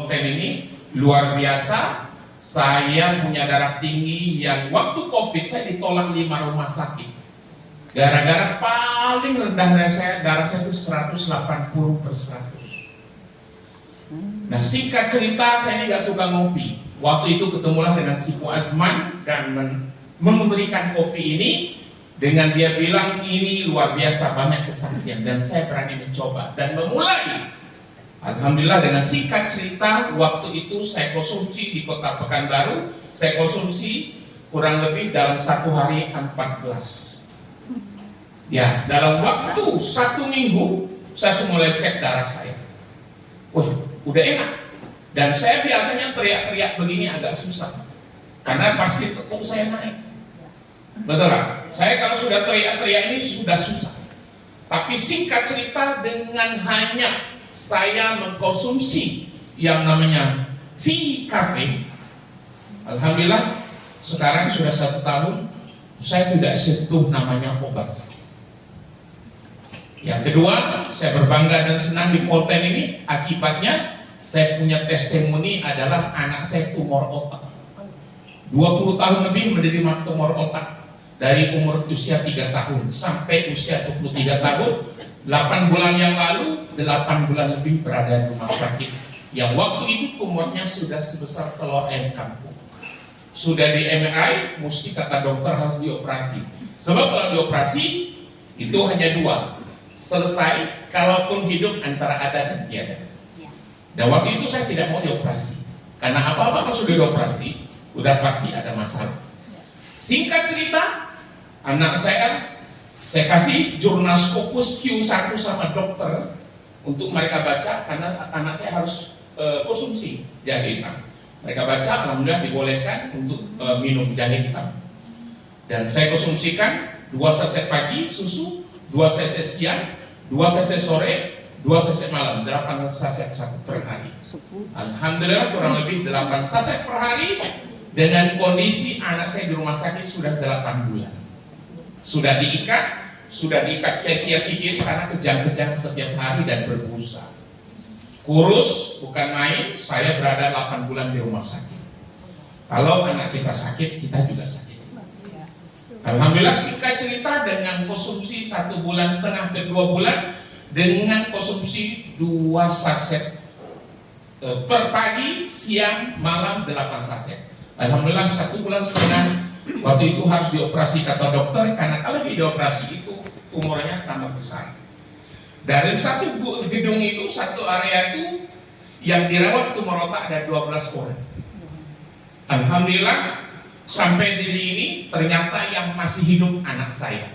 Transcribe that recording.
Fonten ini luar biasa. Saya punya darah tinggi yang waktu COVID saya ditolak 5 rumah sakit. Gara-gara paling rendah darah saya itu 180/100. Nah, singkat cerita, saya ini gak suka ngopi. Waktu itu ketemulah dengan si Pu Azman dan memberikan kopi ini. Dengan dia bilang ini luar biasa, banyak kesaksian, dan saya berani mencoba dan memulai. Alhamdulillah, dengan singkat cerita, waktu itu saya konsumsi di kota Pekanbaru. Saya konsumsi kurang lebih dalam 1 hari 14. Ya, dalam waktu 1 minggu saya mulai cek darah saya. Wah, udah enak. Dan saya biasanya teriak-teriak begini agak susah, karena pasti tekuk saya naik. Betul lah. Saya kalau sudah teriak-teriak ini sudah susah. Tapi singkat cerita, dengan hanya saya mengkonsumsi yang namanya V-Cafe, alhamdulillah sekarang sudah 1 tahun saya tidak sentuh namanya obat. Yang kedua, saya berbangga dan senang di Fonten ini. Akibatnya saya punya testimoni adalah anak saya tumor otak. 20 tahun lebih menderita tumor otak. Dari umur usia 3 tahun sampai usia 23 tahun, 8 bulan yang lalu, 8 bulan lebih berada di rumah sakit. Yang waktu itu tumornya sudah sebesar telur ayam kampung. Sudah di MRI, mesti kata dokter harus dioperasi. Sebab kalau dioperasi, itu hanya 2. Selesai, kalaupun hidup antara ada dan tiada. Dan waktu itu saya tidak mau dioperasi. Karena apa-apa kalau sudah dioperasi, udah pasti ada masalah. Singkat cerita, anak saya kasih jurnal Scopus Q1 sama dokter untuk mereka baca, karena anak saya harus konsumsi jahe hitam. Mereka baca, alhamdulillah dibolehkan untuk minum jahe hitam. Dan saya konsumsikan 2 saset pagi susu, 2 saset siang, 2 saset sore, 2 saset malam, 8 saset per hari. Alhamdulillah kurang lebih 8 saset per hari. Dengan kondisi anak saya di rumah sakit sudah 8 bulan. Sudah diikat kaki-kaki karena kejang-kejang setiap hari dan berbusa. Kurus bukan main, saya berada 8 bulan di rumah sakit. Kalau anak kita sakit, kita juga sakit. Alhamdulillah, singkat cerita, dengan konsumsi 1,5 bulan ke 2 bulan, dengan konsumsi 2 saset per pagi, siang, malam 8 saset. Alhamdulillah 1,5 bulan waktu itu harus dioperasi kata dokter, karena kalau dioperasi itu tumornya tambah besar. Dari satu gedung itu, satu area itu yang dirawat tumor otak ada 12 orang. Alhamdulillah sampai diri ini ternyata yang masih hidup anak saya.